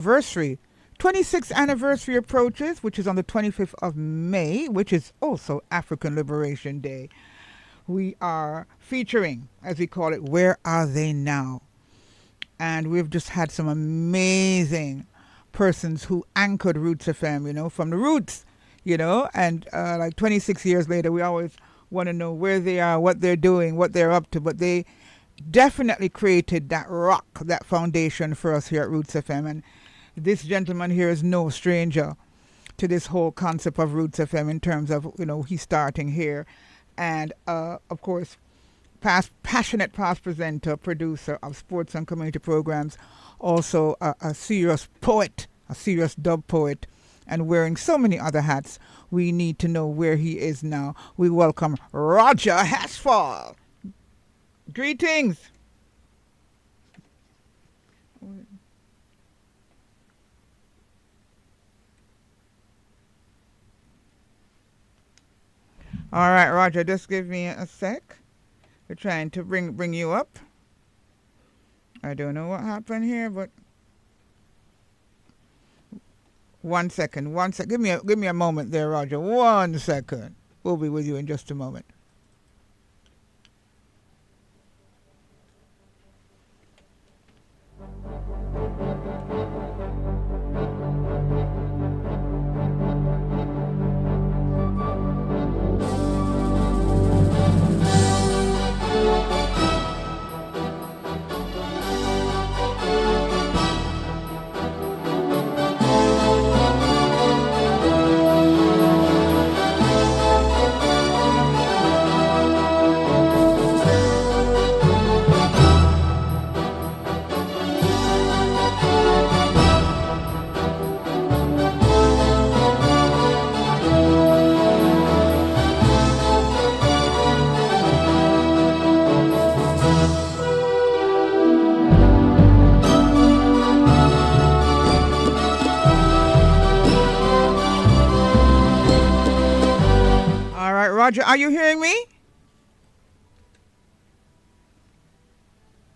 anniversary. 26th anniversary approaches, which is on the 25th of May, which is also African Liberation Day. We are featuring, as we call it, Where Are They Now? And we've just had some amazing persons who anchored Roots FM, from the roots, and like 26 years later, we always want to know where they are, what they're doing, what they're up to. But they definitely created that rock, that foundation for us here at Roots FM. And this gentleman here is no stranger to this whole concept of Roots FM in terms of, he's starting here. And, of course, passionate past presenter, producer of sports and community programs, also a serious poet, a serious dub poet, and wearing so many other hats. We need to know where he is now. We welcome Roger Hasfall. Greetings. All right, Roger, just give me a sec. We're trying to bring you up. I don't know what happened here, but one second. Give me a moment there, Roger. 1 second. We'll be with you in just a moment. Roger, are you hearing me?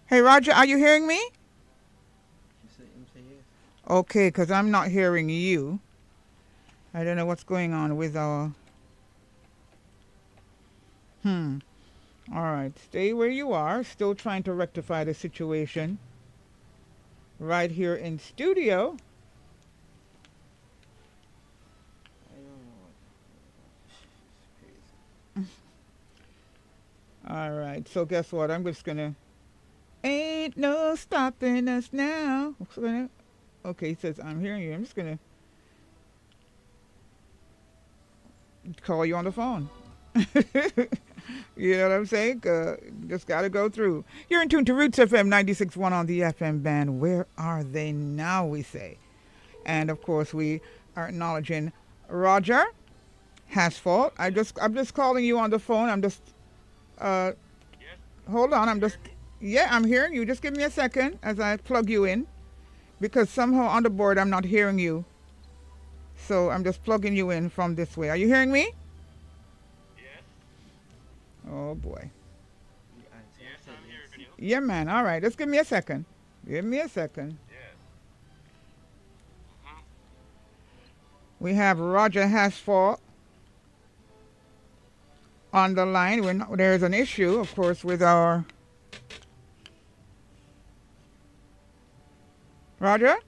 Hey, Roger, are you hearing me? Okay, because I'm not hearing you. I don't know what's going on with our... All right, stay where you are. Still trying to rectify the situation. Right here in studio. All right, so guess what? I'm just going to... Ain't no stopping us now. Okay, he says, I'm hearing you. I'm just going to call you on the phone. You know what I'm saying? Just got to go through. You're in tune to Roots FM 96.1 on the FM band. Where are they now, we say? And, of course, we are acknowledging Roger Hasfall. I'm just calling you on the phone. I'm just... yes. Hold on. I'm hearing you. Just give me a second as I plug you in. Because somehow on the board I'm not hearing you. So I'm just plugging you in from this way. Are you hearing me? Yes. Oh, boy. Yes, I'm hearing you. Yeah, man. All right. Just give me a second. Give me a second. Yes. We have Roger Hasfall on the line. There's an issue, of course, with our... Roger? All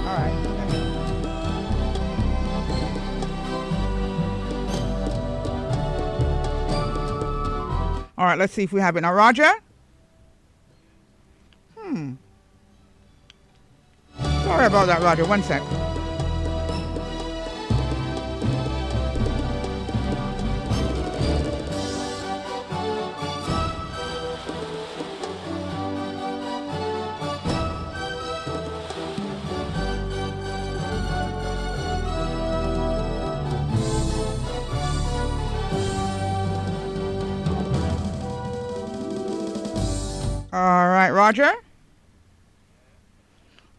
right. All right, let's see if we have it. Now, Roger? Sorry about that, Roger. 1 sec. All right, Roger?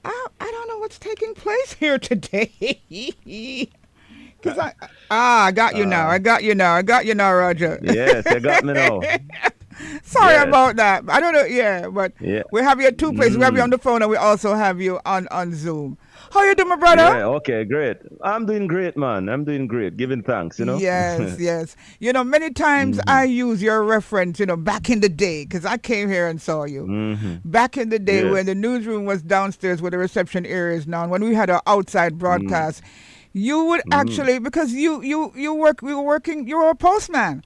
I don't know what's taking place here today. Cause I got you now. Uh, I got you now. I got you now, Roger. yes, you got me now. Sorry Yes. about that. I don't know. Yeah, but Yeah. we have you at two places. We have you on Mm. the phone, and we also have you on Zoom. How you doing, my brother? Yeah. Okay. Great. I'm doing great, man. I'm doing great. Giving thanks. Yes, yes. Many times I Mhm. use your reference, back in the day, because I came here and saw you. Mhm. Back in the day when the Yes. newsroom was downstairs where the reception area is now, and when we had our outside Mm. broadcast, you would Mm. actually, because you were working, you were a postman,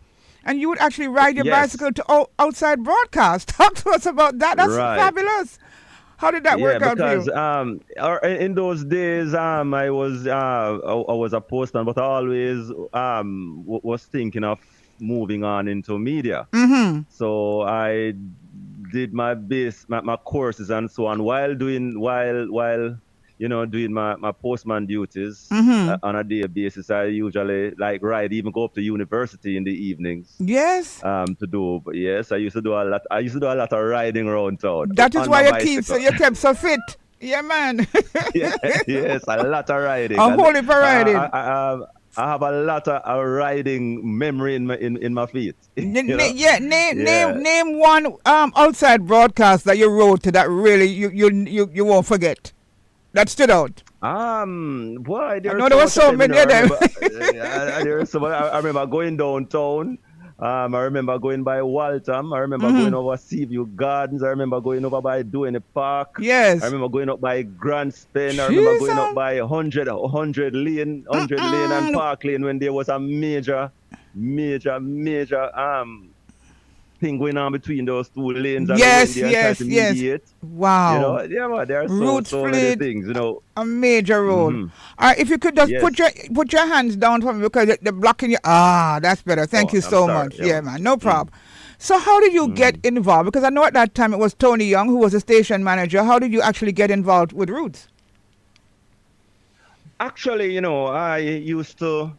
and you would actually ride your Yes. bicycle to outside broadcast. Talk to us about that. That's Right. fabulous. How did that Yeah, work out for because you? in those days I was a postman, but I always was thinking of moving on into media. Mm-hmm. So I did my courses and so on while doing my postman duties Mm-hmm. on a day basis. I usually like ride, even go up to university in the evenings Yes. to do. But yes, I used to do a lot. I used to do a lot of riding around town That is on why my so bicycle. you kept so fit. Yeah, man. Yeah, yes, a lot of riding, A and holy uh, parading. I, I, um, I have a lot of riding memory in my feet. you know, Yeah, name yeah. one outside broadcast that you wrote to that really you won't forget. That stood out. Boy, I there's know there so was much of so them. many I of them. remember, there's so much. I remember going downtown. I remember going by Waltham. I remember going Hmm. over Seaview Gardens. I remember going over by Duane Park. I Yes. remember going up by Grand Spen. I remember going up Jesus. by 100 Lane and Mm-mm. Park Lane when there was a major thing going on between those two lanes, and we went Yes, there and tried yes, to yes. mediate. Wow. Yeah, man, there are Roots so many played things. a major role. Hmm. All right, if you could just Yes. put your hands down for me because they're blocking you. Ah, that's better. Thank Oh, you I'm so sorry. much. Yeah, Yeah, man. man, no Mm, problem. So, how did you get hmm involved? Because I know at that time it was Tony Young who was the station manager. How did you actually get involved with Roots? Actually, I used to.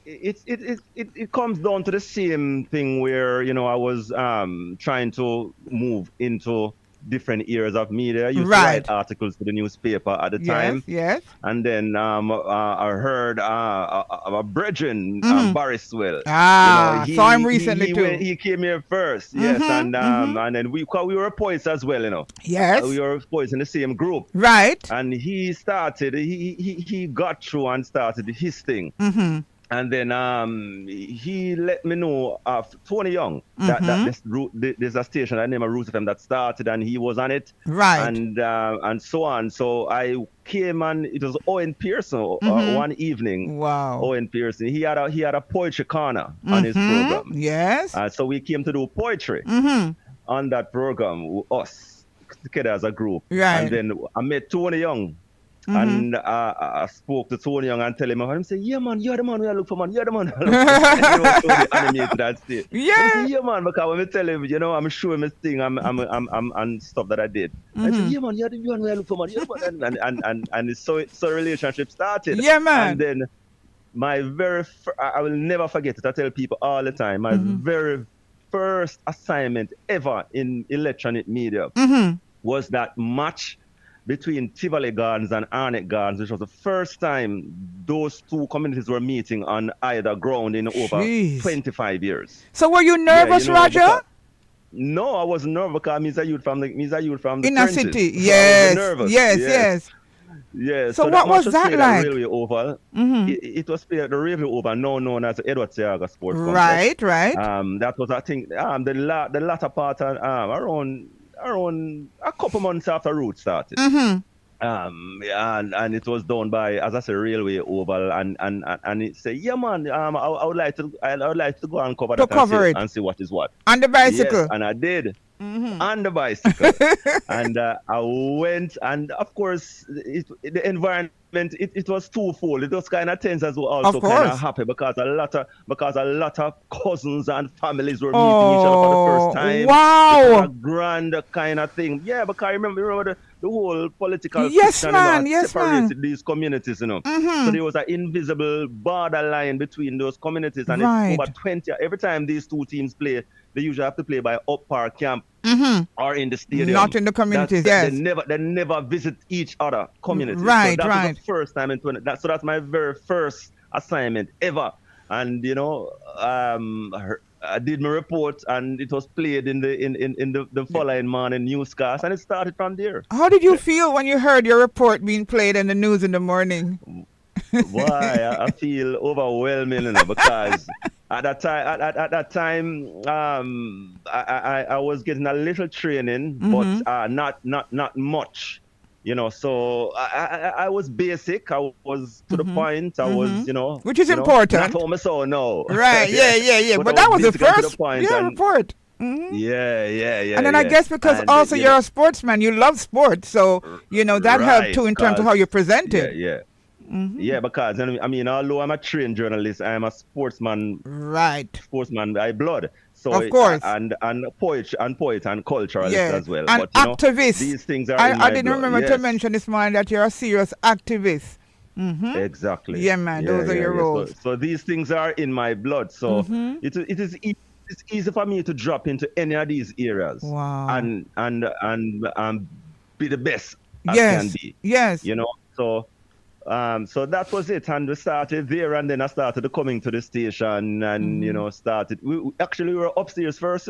It comes down to the same thing where I was trying to move into different areas of media. I used to write Right. articles for the newspaper at the Yes. time. Yes. And then I heard of a brethren, Mm-hmm. Barry Swell. Ah, saw him recently He went, too. he came here first, yes, Mm-hmm. Mm-hmm. and then 'cause we were poets as well. We Yes. were poets in the same group, Right. and he got through and started his thing. Mm-hmm. And then he let me know of Tony Young that Mm-hmm. there's a station that named Roots FM that started, and he was on it, Right. and so on. So I came, and it was Owen Pearson Mm-hmm. one evening. Wow. Owen Pearson, he had a poetry corner on his Mm-hmm. program. Yes. So we came to do poetry Mm-hmm. on that program, us together as a group. And Right. then I met Tony Young. Mm-hmm. And I spoke to Tony Young and tell him, and he said, "Yeah, man, you're the man we are looking for, man. You're the man we are looking for." He was so animated that stage. And I said, Yeah. "Yeah, man," because when I tell him, I'm showing him his thing, I'm and stuff that I did. And he said, Mm-hmm. "Yeah, man, you're the man we are looking for, man. You're the man." And so relationship started. Yeah, And man. then I will never forget it. I tell people all the time, my Mm-hmm. very first assignment ever in electronic media Mm-hmm. was that match between Tivoli Gardens and Arnett Gardens, which was the first time those two communities were meeting on either ground in over Jeez. 25 years. So were you Yeah, nervous, Roger? because no, I wasn't nervous because I'm a youth from the In a trenches. city? So I wasn't Yes. nervous. Yes. Yes. Yes. Yeah, So so that what match was was that played at like? Railway Oval. Mm-hmm. It was played at the Railway Oval, now known as the Edward Seaga Sports Complex. Right. Right. That was, I think, the latter part around a couple months after Root started. Mm-hmm. Yeah, and it was done by, as I said, Railway Oval, and it said, "Yeah, man, I would like to go and cover To that and see cover it and see what is what." on the Yes, bicycle. and I did Mm-hmm. on the bicycle, and I went, and of course, the environment it was twofold. It was kind of tense as well, Of also kind of course. happy because a lot of cousins and families were meeting each other for the first Oh, time. It was a wow. grand kind of thing. Yeah, because I remember the whole political Yes, fiction, man. had Yes, man. separated these communities. So Mm-hmm. there was an invisible borderline between those communities, and it's over Right. 20. Every time these two teams play, they usually have to play by up park camp Mm-hmm. or in the Not stadium. in the That's communities. they Yes. never visit each other communities. So Right. that was the Right. first time in 20. So that's my very first assignment ever. And I did my report, and it was played in the following morning newscast, and it started from there. How did you feel when you heard your report being played in the news in the morning? Why I feel overwhelming, because at that time, I was getting a little training, but not much. So I was basic. I was to the point. I was, Which is important. Not home, so no. Right? Yeah. But I that was the basic and to first the point, and report. yeah. And then I guess because And, also you're a sportsman, you love sports, so that helped too in terms of how you presented. Yeah, because I mean, although I'm a trained journalist, I'm a sportsman. Right. Sportsman by blood. So Of course. and poet and culturalist Yeah. as well. An But activist. these things are in my I didn't blood. remember to Yes. mention this morning that you're a serious activist. Exactly. Yeah, man, those are your roles. So these things are in my blood. So it is it's easy for me to drop into any of these areas. Wow. And be the best I Yes. can be. Yes. So that was it, and we started there, and then I started coming to the station, and started. We were upstairs first,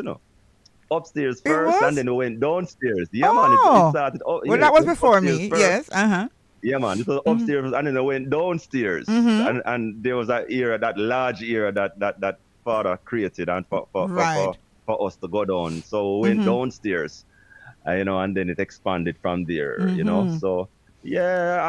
upstairs It first, was? and then we went downstairs. Yeah, man, Oh. it started. Well, yeah, that was it before upstairs me. first. Yes. Yeah, man, it was upstairs, and then I went downstairs, and there was that large area that father created, and Right. for us to go down. So we went downstairs, and then it expanded from there. So. Yeah,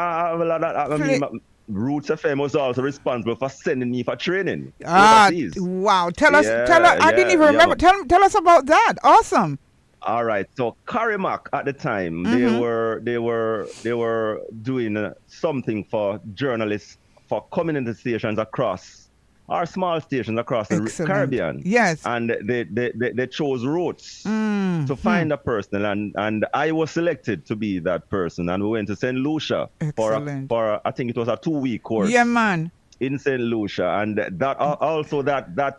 I mean, Roots FM was also responsible for sending me for training overseas. Wow. Tell us. Yeah, I didn't even remember. Tell us about that. Awesome. All right. So Carimac at the time, they were doing something for journalists for community stations across. Our small stations across the Excellent. Caribbean. Yes. And they chose Roots to find a person, and I was selected to be that person, and we went to St. Lucia Excellent. for I think it was a 2-week course. Yeah, man. In St. Lucia, and that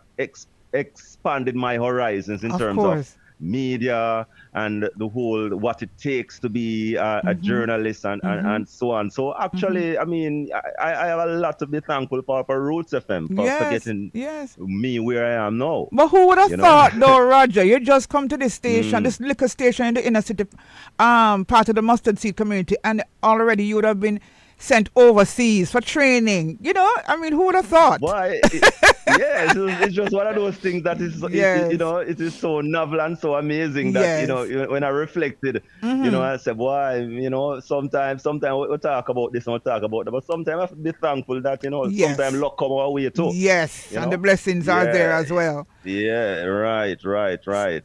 expanded my horizons in terms of media and the whole what it takes to be a journalist and so on. So actually, I mean, I have a lot to be thankful for Roots FM for getting me where I am now. But who would have thought, though, Roger? You just come to this station, this liquor station in the inner city, part of the Mustard Seed community, and already you would have been sent overseas for training. I mean, who would have thought? Why? It's just one of those things that is, it is so novel and so amazing that, when I reflected, I said, why, sometimes we talk about this and we talk about that, but sometimes I have to be thankful that, sometimes luck come our way too. Yes, and the blessings are there as well. Yeah, right.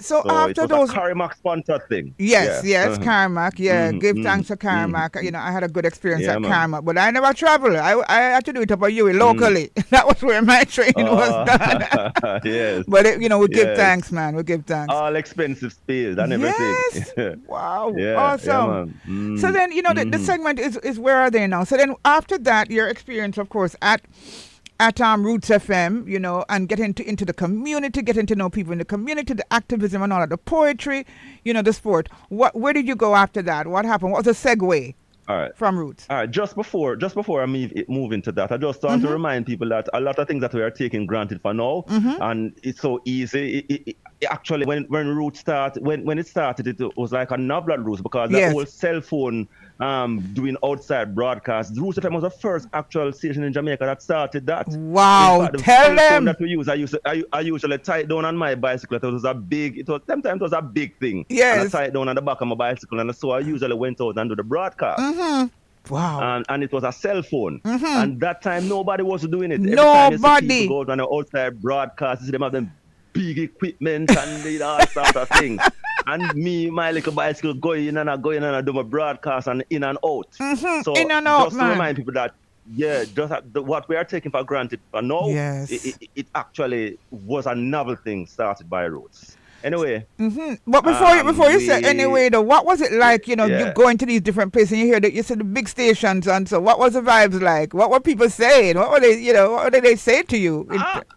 So after it was those, a Carimac sponsored thing. Yes, Carimac. Yeah, give thanks to Carimac. I had a good experience at Carimac, but I never traveled. I had to do it up at UWI locally. That was where my training was done. Yes. But we give thanks, man. We give thanks. All expensive space and everything. Yes. Wow. Yeah, awesome. man. So then, the segment is where are they now? So then after that, your experience, of course, at Roots FM, and get into the community, getting to know people in the community, the activism and all that, the poetry, the sport. Where did you go after that? What happened? What was the segue? All right. From Roots. All right. Just before I move into that, I just want to remind people that a lot of things that we are taking granted for now, and it's so easy. It actually, when Roots started, when it started, it was like a novel at Roots, because that whole cell phone doing outside broadcasts. Roots FM was the first actual station in Jamaica that started that. Wow, fact, tell them. That we use, I usually tie it down on my bicycle. Sometimes it was a big thing. Yes. And I tie it down on the back of my bicycle, and so I usually went out and do the broadcast. Wow. And it was a cell phone. And that time nobody was doing it. Nobody. Every time you see people go out on the outside broadcast, you see them have them big equipment and all sorts of things. And me, my little bicycle, going in and I do my broadcast and in and out. So in and out, just to remind people that, what we are taking for granted for now, it actually was a novel thing started by Roots. Anyway, But before you say we anyway, though, what was it like? You know, you yeah. going to these different places and you hear that you see the big stations, and so what was the vibes like? What were people saying? What were they? You know, what did they say to you?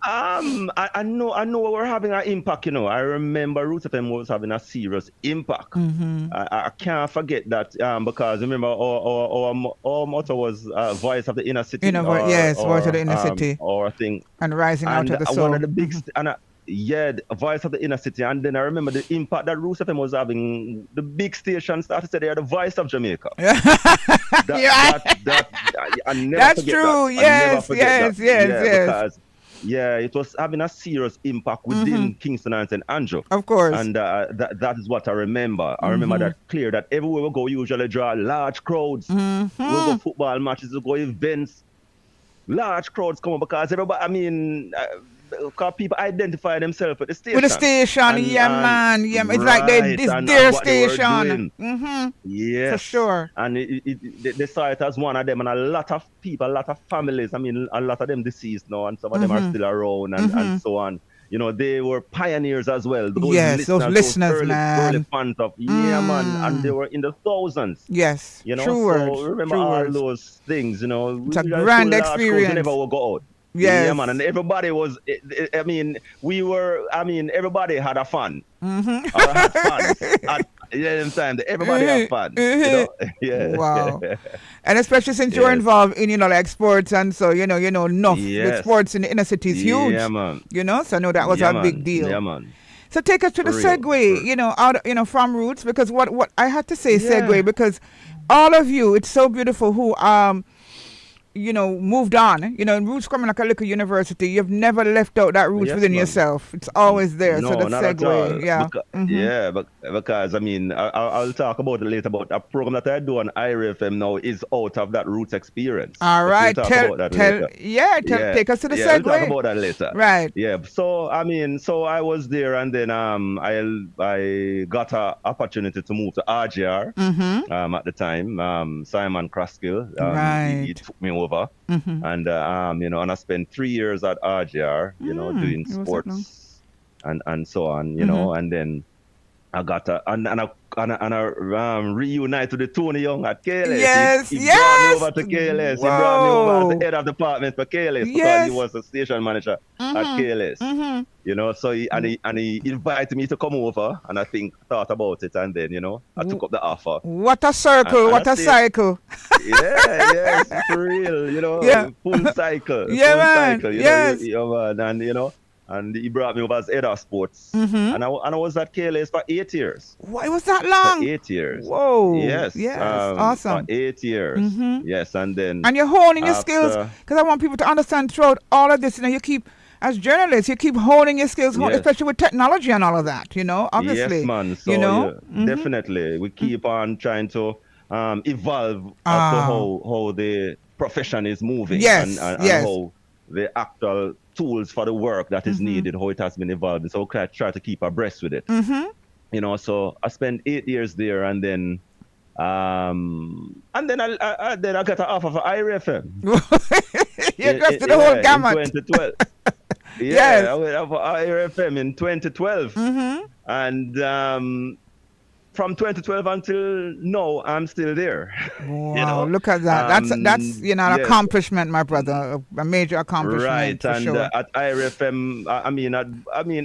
I know we're having an impact. I remember Roots FM was having a serious impact. I can't forget that because remember our motto was voice of the inner city, Yes, voice of the inner city, or thing, and rising out and of the one of soul. the big yeah, the voice of the inner city. And then I remember the impact that Roots FM was having. The big station started to say they are the voice of Jamaica. I never That's forget true. that. Yes, I never forget that. yes. Because it was having a serious impact within Kingston and St. Andrew. Of course. And that is what I remember. I remember that clear, that everywhere we go, we usually draw large crowds. We go football matches, we go events. Large crowds come up because everybody, because people identify themselves with the station. With the station, man. Yeah, it's like it's their station. Yes. For sure. And they saw it as one of them, and a lot of people, a lot of families, a lot of them deceased now, and some of them are still around, and so on. They were pioneers as well. Those listeners, man. Early fans of, man, and they were in the thousands. Yes, true so words. remember true all words. those things, It's a grand experience. Never will go out. Yes. Yeah, man, and everybody was, everybody had a fun. Or had fun at the time. Everybody had fun. Yeah. Wow. And especially since you're involved in, like sports, and so, enough. The sports in the inner city is huge. Yeah, man. So I know that was a big deal. Yeah, man. So take us to the segue, from Roots, because what I had to say segue, because all of you, it's so beautiful who moved on. Roots coming like a little university. You've never left out that roots within yourself. It's always there. No, so the not segue, at all. Because I'll talk about it later. But a program that I do on IRFM now is out of that roots experience. All right, take us to the segue. We'll talk about that later. Right. Yeah. So I was there, and then I got an opportunity to move to RGR. At the time, Simon Kraskill, he took me over. And and I spent 3 years at RGR, doing sports and so on, and then I got I reunited with Tony Young at KLS. Yes, he brought me over to KLS. He brought me over as the head of department for KLS because he was a station manager at KLS. So he invited me to come over, and I thought about it, and then I took up the offer. What a circle! What a cycle! Yes, for real. Full cycle. Yeah, full man. Cycle, Yes. And he brought me over as head of sports, and I was at KLS for 8 years. Why was that long? For 8 years. Whoa. Yes. Awesome. For 8 years. Yes, and then. And you're honing your skills, because I want people to understand throughout all of this. You keep, as journalists, you keep honing your skills, especially with technology and all of that. Obviously. Yes, man. So definitely, we keep on trying to evolve as to how the profession is moving. Yes. And how the actual tools for the work that is needed, how it has been evolving. So I try to keep abreast with it. So I spent 8 years there, and then I got an offer for IRFM. You just did the whole gamut. In 2012. I went for IRFM in 2012. And from 2012 until now, I'm still there. Wow, look at that. That's an accomplishment, my brother. A major accomplishment. Right, for and sure. At IRFM,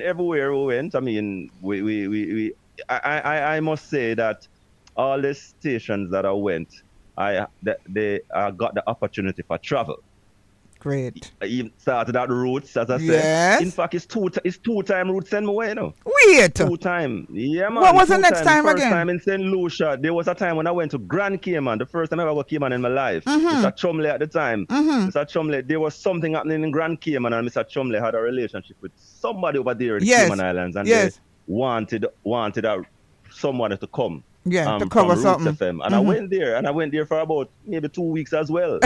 everywhere we went, I must say that all the stations that I went, they got the opportunity for travel. Great. He started at Roots, as I said. Yes. In fact, it's two-time Roots send me away, Wait. 2 time. Yeah, man. What was the next time First again? time in St. Lucia. There was a time when I went to Grand Cayman. The first time I ever go Cayman in my life. Mr. Chumley at the time. Mr. Chumley, there was something happening in Grand Cayman, and Mr. Chumley had a relationship with somebody over there in the Cayman Islands, and they wanted somebody to come. To cover something. FM. And I went there for about maybe 2 weeks as well.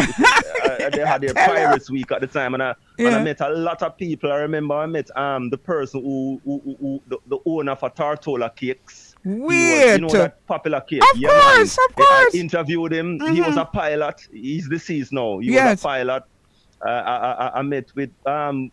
They had their Pirates Week at the time, and I met a lot of people. I remember I met the person who the owner for Tartola Cakes. Weird. That popular cake. Of course. I interviewed him. He was a pilot. He's deceased now. He was a pilot. I met with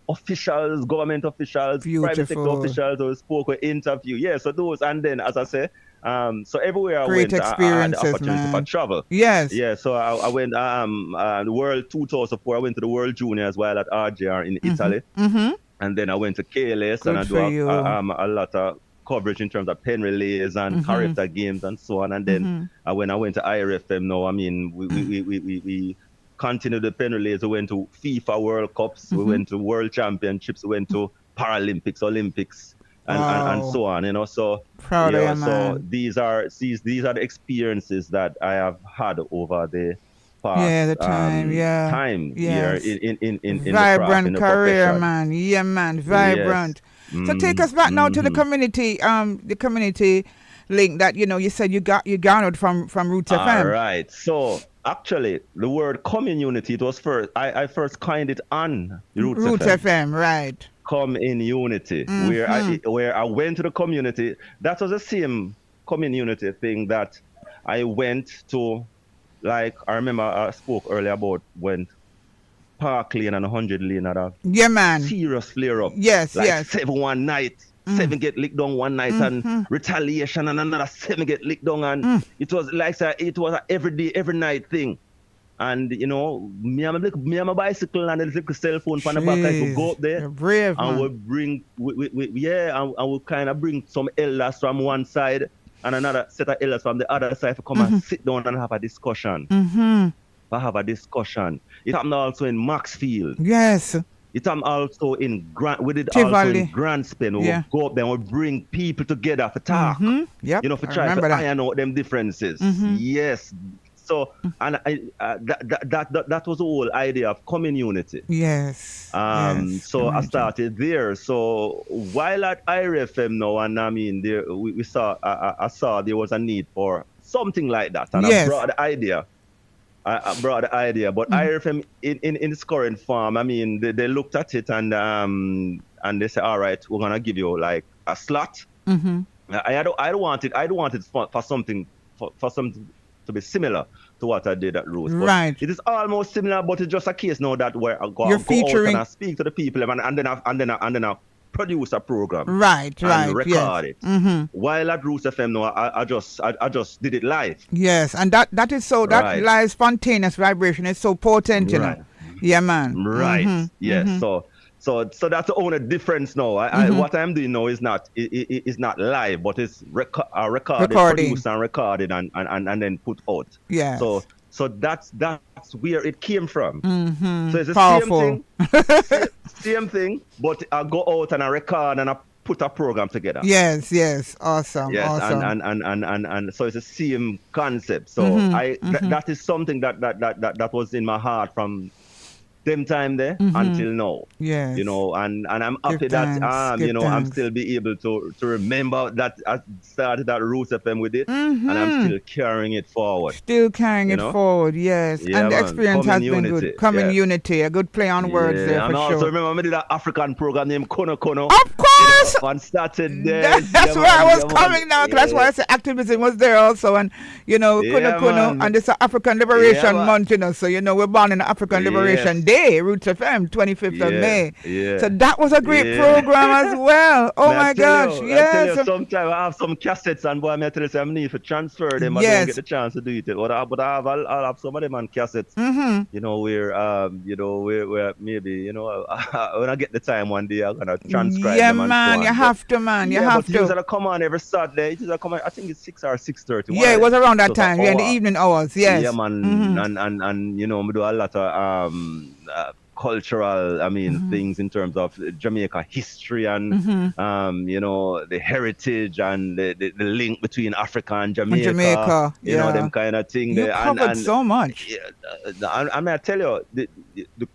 officials, government officials, private sector Beautiful. officials who spoke with interview. Yeah, so those, and then as I say, so everywhere I Great went, I had the experiences, opportunity for man. travel. Yes. Yeah, so I went the World 2004. I went to the World Juniors while at RJR in Mm-hmm. Italy, Mm-hmm. and then I went to KLS and Good I for do you. a lot of coverage in terms of pen relays and Mm-hmm. character games and so on. And then Mm-hmm. when I went to IRFM now, I mean, we continued the pen relays. We went to FIFA World Cups, we Mm-hmm. went to World Championships, we went to Paralympics, Olympics, and Wow. so on. So Proud of you, so man. these are the experiences that I have had over the Yeah, past the time. Yeah. time here Yes. in the craft, in Vibrant the career, profession. man. Yeah, man. Yes. Vibrant. So take Mm-hmm. us back now to Mm-hmm. the community link that you said you garnered from Roots All FM. right. So actually, the word community, it was first. I first coined it on Roots Roots FM. FM, right? Come in unity, Mm-hmm. where I went to the community. That was the same community thing that I went to. Like I remember I spoke earlier about when Park Lane and 100 Lane had a Yeah, man. serious flare up. Yes, Like yes. seven one night, Mm. seven get licked down one night, and Mm-hmm. retaliation, and another seven get licked down, and Mm. it was like it was a every day, every night thing. And me and my bicycle and the little cell phone from the back, I could go Jeez. up there You're brave, and man. we bring, yeah, and we kind of bring some elders from one side and another set of elders from the other side to come and Mm-hmm. sit down and have a discussion. Mm-hmm. It happened also in Maxfield. Yes. It happened also in we did also in Tivoli. Grand Spain. We Yeah. would go up there and we bring people together for talk. Mm-hmm. Yep. For I try to remember that. iron out them differences. Mm-hmm. Yes. So, and that was the whole idea of community. Yes. Yes. So I Community. started there. So while at IRFM now, and I mean, there we saw, I saw there was a need for something like that, and Yes. I brought the idea. I brought the idea, but IRFM in its current form, I mean, they looked at it and they said, all right, we're gonna give you like a slot. Mm-hmm. I don't want it for something for something to be similar to what I did at Roots. But Right. it is almost similar, but it's just a case now that where I go You're out featuring- and I speak to the people and then I produce a program. Right. Right. And Yes. record it. Mm-hmm. While at Roots FM now, I just did it live. Yes, and that is so that Right. live spontaneous vibration is so potent, you Right. know. Yeah, man. Right. Mhm, Yes. mhm. So that's the only difference now. What I'm doing now is not live, but it's recorded, Recording. produced and recorded and then put out. Yes. So that's where it came from. Mhm. So it's the Powerful. same thing, but I go out and I record and I put a program together. Yes, yes. Awesome. Yes, Awesome. and so it's the same concept. So that is something that was in my heart from them time there until now. Yes. And I'm happy that Give I'm thanks. still be able to remember that I started at Roots FM with it, and I'm still carrying it forward. Still carrying it forward, yes. Yeah, and the man. experience Come has in been unity, good. Come in yeah. unity. A good play on words there and for also sure. remember I did an African program named Kono Kono. Of course. On Saturday. That's where I was coming now. That's why I said activism was there also, and Kuno Yeah, Kuno, man. and this is African Liberation man. Month, So we're born in African Liberation Day, Roots FM, 25th of May. Yeah. So that was a great Yeah. program as well. Oh Man, I my tell gosh, you, I tell you, yes. sometimes I have some cassettes and boy, I tell you, I need to transfer them. I Yes. don't get the chance to do it. But I'll have some of them on cassettes. Where maybe when I get the time one day, I'm gonna transcribe Yeah, them. And man, so on. you have to, man. You Yeah, have but to. usually come on every Saturday. It usually come on, I think it's 6 or 6:30. Yeah, it was around that So for time. Yeah, in the hour. evening hours. Yes. Yeah, man, and we do a lot of cultural, things in terms of Jamaica history and the heritage and the link between Africa and Jamaica. Them kind of thing. You there. covered so much. Yeah, I tell you, the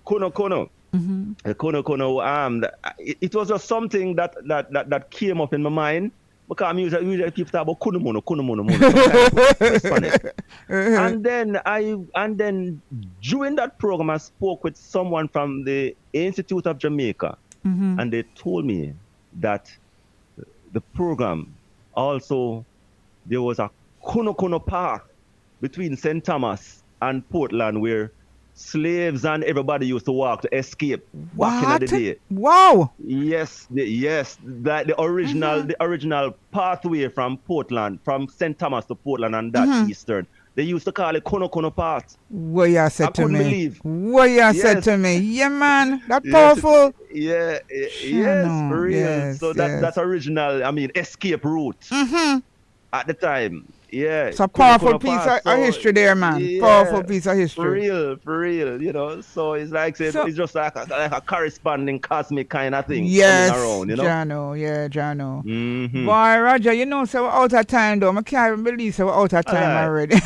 Kono Kono. The Kono Kono, it was just something that came up in my mind. Because I'm usually people talk about kuno mono. And then during that program I spoke with someone from the Institute of Jamaica, and they told me that the program also there was a Kuno Park between St. Thomas and Portland where slaves and everybody used to walk to escape back in the What? day. Wow. Yes, yes, that the original pathway from Portland, from St. Thomas to Portland and that eastern. They used to call it Kono Kono Path. What you I said to couldn't me? believe. What you said Yes, to me? Yeah, man. That yes, powerful. yes, for Channel. real. Yes, So that's yes. original. I mean, escape route at the time. Yeah, It's a Kono powerful Kono piece Pass. of So history there, man. yeah, Powerful piece of for history. real, for real. So it's like say, So, it's just like a corresponding cosmic kind of thing coming yes, around. Jano. Yeah, Jano. Mm-hmm. Boy, Roger, so we're out of time, though. I can't even believe so we're out of I time lie. already.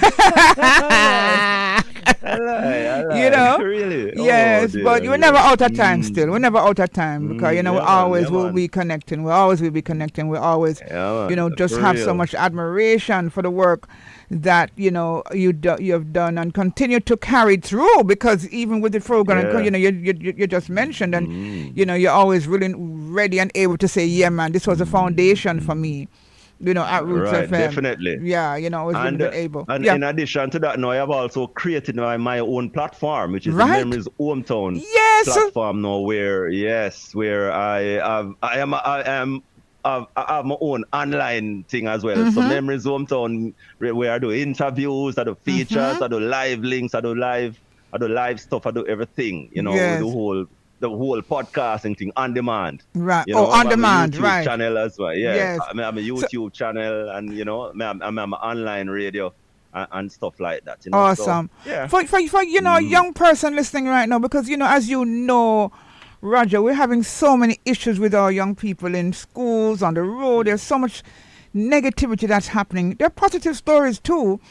I you lie. know? Really? Oh Yes, but dear you're me. never out of time still. We're never out of time because, we Yeah, man. always Yeah, will man. be connecting. We always will be connecting. We always, Yeah, man. just For have so real. much admiration for the work that, you've done and continue to carry through because even with the program, Yeah. you just mentioned and, Mm. you're always really ready and able to say, yeah, man, this was a foundation for me, at Roots Right, FM. definitely. Yeah, always really And been able. and Yeah. in addition to that, now I have also created my own platform, which is the Right? Memories Hometown Yes. platform now, where I have my own online thing as well. So Mm-hmm. Memories Hometown, where I do interviews, I do features, Mm-hmm. I do live links, I do live stuff, I do everything. Yes. The whole podcasting thing on demand. Right. Oh, on I have a demand. YouTube Right. channel as well. Yeah, Yes. I have a So YouTube channel, and I'm online radio and stuff like that. So awesome. yeah. For a young person listening right now, because as you know, Roger, we're having so many issues with our young people in schools, on the road. There's so much negativity that's happening. There are positive stories too,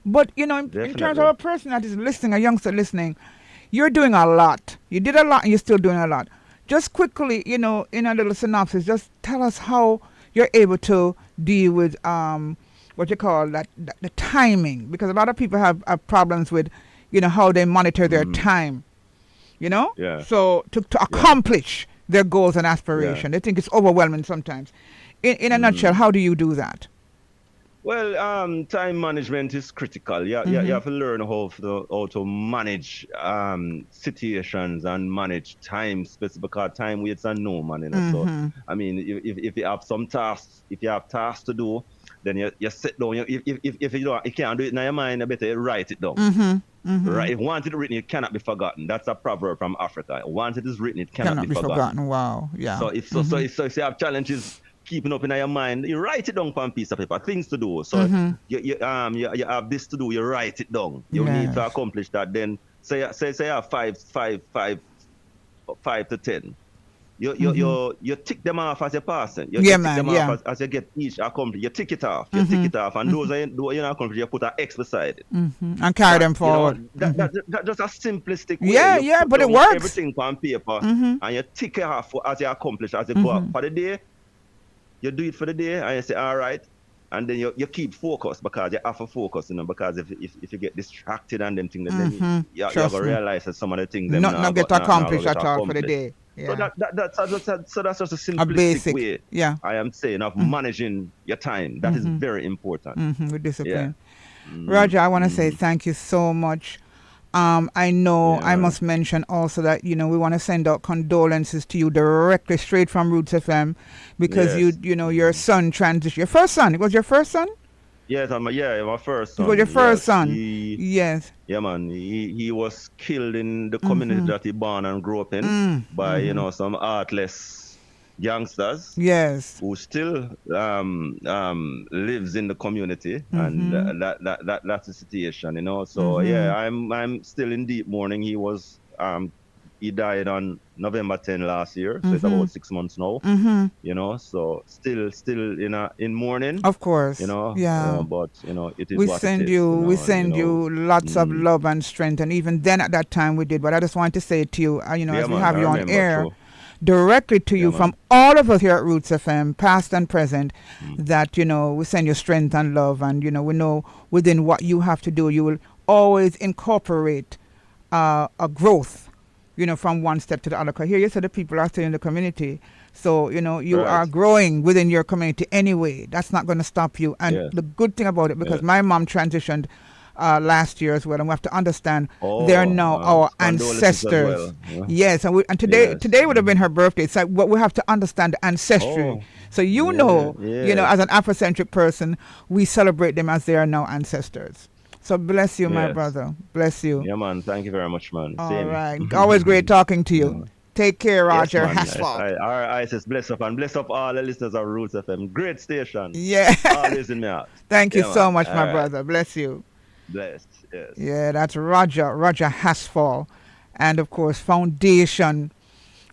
but in terms of Definitely. a person that is listening, a youngster listening, you're doing a lot. You did a lot, and you're still doing a lot. Just quickly, in a little synopsis, just tell us how you're able to deal with what you call that the timing, because a lot of people have problems with how they monitor their time. Yeah. So to Yeah. accomplish their goals and Yeah. aspiration, they think it's overwhelming sometimes. In a nutshell, how do you do that? Well, time management is critical. You have to learn how to manage situations and manage time, specific because time waits and no man. So, I mean, if you have some tasks, if you have tasks to do, then you sit down. If you can't do it in your mind, you better write it down. Right? If once it's written, it cannot be forgotten. That's a proverb from Africa. Once it is written, it cannot be forgotten. Wow. Yeah. So if you have challenges keeping up in your mind, you write it down on a piece of paper, things to do. So you have this to do, you write it down. You need to accomplish that. Then say you have five to 10. You tick them off as you pass it. You tick them off as you get each accomplished. You tick it off. You tick it off, and those you're not accomplished, you put an X beside it. And carry them forward. That just a simplistic way. Yeah, but it down works. Everything on paper, and you tick it off as you accomplish, as you go up for the day. You do it for the day, and you say, all right, and then you keep focus because you have to focus, because if you get distracted and them things, then you have to realize that some of the things not get accomplished at all for the day. Yeah. So that's just a simplistic way. Yeah. I am saying of managing your time. That is very important. With discipline. Yeah. Roger, I want to say thank you so much. I know I must mention also that we want to send out condolences to you directly straight from Roots FM because your son transitioned. Your first son. It was your first son? Yes, my first son. It was your first son. Yes. Yeah, man. He was killed in the community that he born and grew up in by some heartless youngsters. Yes. Who still lives in the community, and that's the situation. So I'm still in deep mourning. He died on November 10 last year, so it's about 6 months now. So still in mourning. Of course. Yeah. But it is we what send it is, you we send you lots of love and strength, and even then at that time we did. But I just want to say to you, as we have you on air, directly to you from all of us here at Roots FM, past and present, that we send you strength and love, and we know within what you have to do, you will always incorporate a growth. From one step to the other. Because here you said the people are still in the community. So, you are growing within your community anyway. That's not going to stop you. And the good thing about it, because my mom transitioned last year as well, and we have to understand they're Oh, now our condolences as ancestors. well. Yeah. Yes, and Yes. today would have been her birthday. So what we have to understand the ancestry. Oh, So yeah, as yes, an Afrocentric person, we celebrate them as they are now ancestors. So bless you, my yes. brother. Bless you. Yeah, man. Thank you very much, man. All Same. right. Always great talking to you. Yeah. Take care, Yes, Roger man. Hasfall. Our eyes is bless up and bless up all the listeners of Roots FM. Great station. Yeah. Always in my heart. Thank you Yeah, so man. much, All my right. brother. Bless you. Blessed. Yes. Yeah, that's Roger Hasfall. And of course, foundation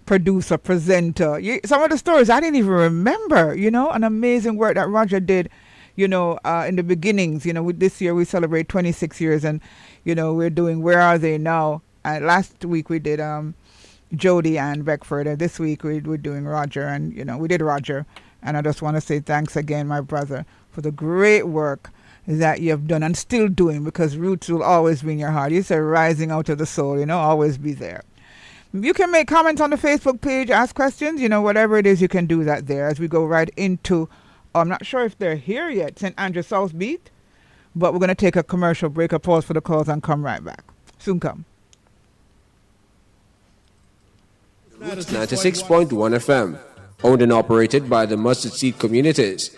producer, presenter. Some of the stories I didn't even remember, an amazing work that Roger did, in the beginnings. This year we celebrate 26 years and, we're doing Where Are They Now? And last week we did Jody and Beckford. And this week we're doing Roger and, we did Roger. And I just want to say thanks again, my brother, for the great work that you have done and still doing, because roots will always be in your heart. You say rising out of the soul, always be there. You can make comments on the Facebook page, ask questions, whatever it is, you can do that there as we go right into, I'm not sure if they're here yet, St. Andrew South Beat, but we're going to take a commercial break, a pause for the calls, and come right back. Soon come. 96.1 FM, owned and operated by the Mustard Seed Communities.